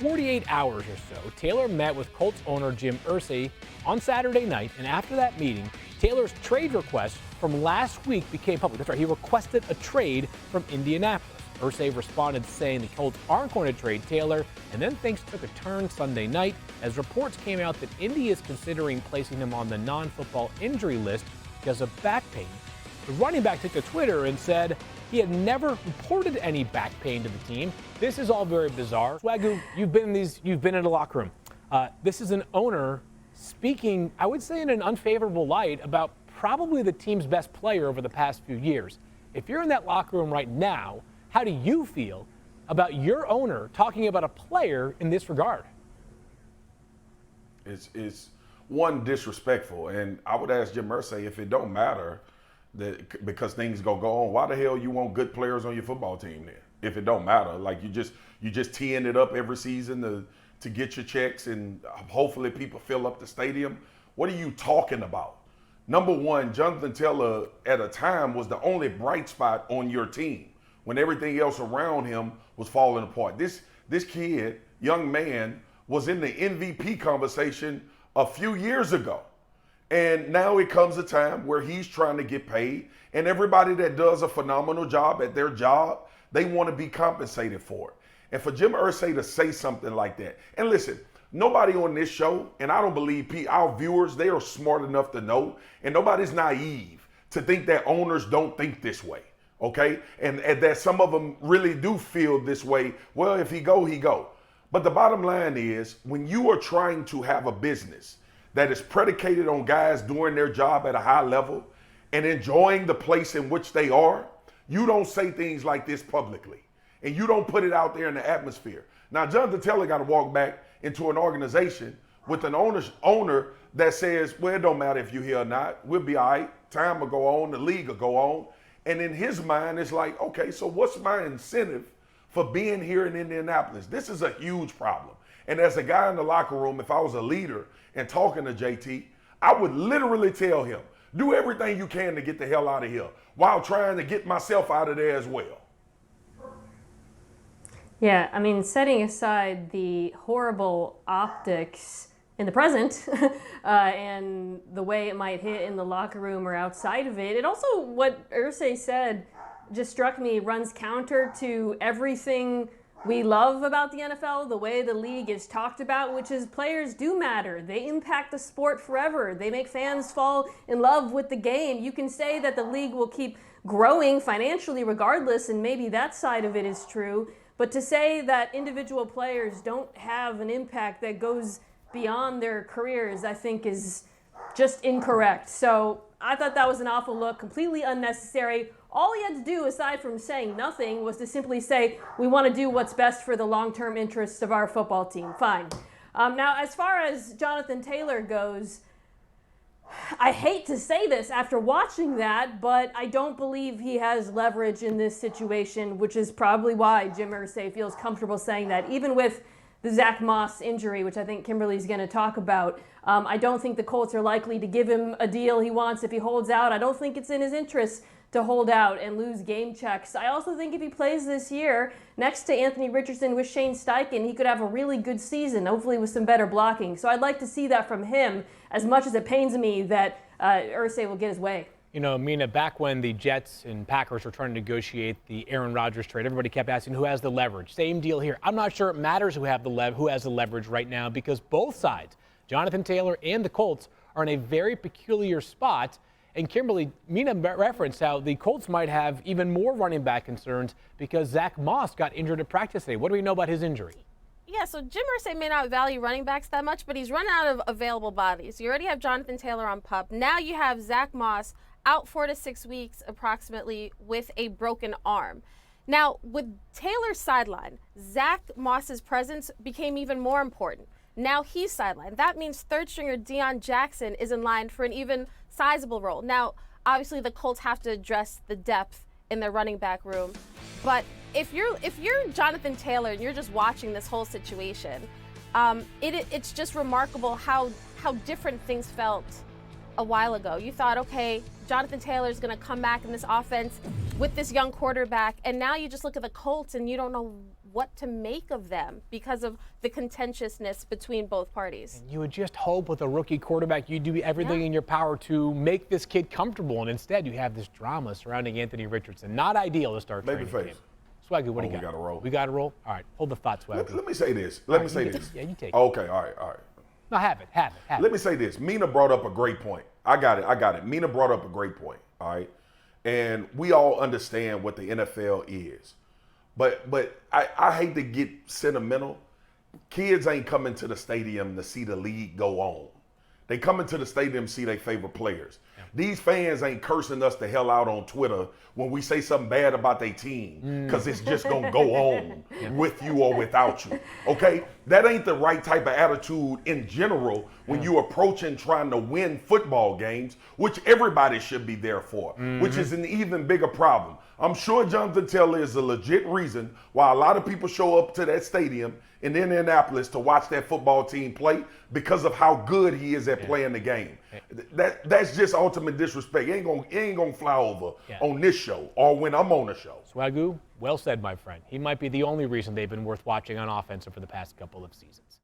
48 hours or so, Taylor met with Colts owner Jim Irsay on Saturday night, and after that meeting, Taylor's trade request from last week became public. That's right, he requested a trade from Indianapolis. Irsay responded saying the Colts aren't going to trade Taylor, and then things took a turn Sunday night as reports came out that Indy is considering placing him on the non-football injury list because of back pain. The running back took to Twitter and said he had never reported any back pain to the team. This is all very bizarre. Swagoo, you've been in a locker room. This is an owner speaking, I would say, in an unfavorable light about probably the team's best player over the past few years. If you're in that locker room right now, how do you feel about your owner talking about a player in this regard? It's one, disrespectful, and I would ask Jim Irsay, if it don't matter that because things go on, why the hell you want good players on your football team then? If it don't matter, like you just teeing it up every season to get your checks and hopefully people fill up the stadium. What are you talking about? Number one, Jonathan Taylor at a time was the only bright spot on your team when everything else around him was falling apart. This kid, young man, was in the MVP conversation a few years ago. And now it comes a time where he's trying to get paid, and everybody that does a phenomenal job at their job, they want to be compensated for it. And for Jim Irsay to say something like that, and listen, nobody on this show, and I don't believe our viewers, they are smart enough to know, and nobody's naive to think that owners don't think this way, okay? And that some of them really do feel this way. Well, if he go, he go. But the bottom line is, when you are trying to have a business that is predicated on guys doing their job at a high level and enjoying the place in which they are, you don't say things like this publicly. And you don't put it out there in the atmosphere. Now, Jonathan Taylor got to walk back into an organization with an owner that says, well, it don't matter if you're here or not. We'll be all right. Time will go on. The league will go on. And in his mind, it's like, okay, so what's my incentive for being here in Indianapolis? This is a huge problem. And as a guy in the locker room, if I was a leader and talking to JT, I would literally tell him, do everything you can to get the hell out of here while trying to get myself out of there as well. Yeah, I mean, setting aside the horrible optics in the present and the way it might hit in the locker room or outside of it, also what Irsay said just struck me, runs counter to everything we love about the NFL, the way the league is talked about, which is players do matter. They impact the sport forever. They make fans fall in love with the game. You can say that the league will keep growing financially regardless, and maybe that side of it is true. But to say that individual players don't have an impact that goes beyond their careers, I think is just incorrect. So I thought that was an awful look, completely unnecessary. All he had to do, aside from saying nothing, was to simply say, we want to do what's best for the long-term interests of our football team. Fine. Now, as far as Jonathan Taylor goes, I hate to say this after watching that, but I don't believe he has leverage in this situation, which is probably why Jim Irsay feels comfortable saying that. Even with the Zach Moss injury, which I think Kimberly's going to talk about, I don't think the Colts are likely to give him a deal he wants if he holds out. I don't think it's in his interest to hold out and lose game checks. I also think if he plays this year next to Anthony Richardson with Shane Steichen, he could have a really good season, hopefully with some better blocking. So I'd like to see that from him, as much as it pains me that Irsay will get his way. You know, Mina, back when the Jets and Packers were trying to negotiate the Aaron Rodgers trade, everybody kept asking who has the leverage. Same deal here. I'm not sure it matters who has the leverage right now, because both sides, Jonathan Taylor and the Colts, are in a very peculiar spot. And Kimberly, Mina referenced how the Colts might have even more running back concerns because Zach Moss got injured at practice today. What do we know about his injury? Yeah, so Jim Irsay may not value running backs that much, but he's run out of available bodies. You already have Jonathan Taylor on PUP. Now you have Zach Moss out 4 to 6 weeks approximately with a broken arm. Now, with Taylor's sideline, Zach Moss's presence became even more important. Now he's sidelined. That means third stringer Deion Jackson is in line for an even sizable role. Now, obviously the Colts have to address the depth in their running back room. But if you're Jonathan Taylor and you're just watching this whole situation, it's just remarkable how different things felt a while ago. You thought, okay, Jonathan Taylor is going to come back in this offense with this young quarterback, and now you just look at the Colts and you don't know what to make of them because of the contentiousness between both parties. You would just hope with a rookie quarterback you do everything in your power to make this kid comfortable, and instead you have this drama surrounding Anthony Richardson. Not ideal to start training camp. Swaggy, what do you got? We got to roll. We got to roll? All right, hold the thought, Swaggy. Let me say this. Let me say this. Yeah, you take it. Okay, all right. No, have it. Let me say this. Mina brought up a great point. I got it. Mina brought up a great point, all right? And we all understand what the NFL is. But I hate to get sentimental. Kids ain't coming to the stadium to see the league go on. They come into the stadium to see their favorite players. Yeah. These fans ain't cursing us the hell out on Twitter when we say something bad about their team because it's just going to go on with you or without you. Okay? That ain't the right type of attitude in general when you approaching trying to win football games, which everybody should be there for, which is an even bigger problem. I'm sure Jonathan Taylor is a legit reason why a lot of people show up to that stadium in Indianapolis to watch that football team play because of how good he is at playing the game. That's just ultimate disrespect. It ain't gonna fly over on this show or when I'm on the show. Swagoo, well said, my friend. He might be the only reason they've been worth watching on offense for the past couple of seasons.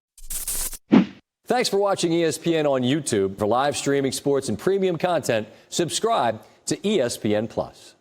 Thanks for watching ESPN on YouTube. For live streaming sports and premium content, subscribe to ESPN+.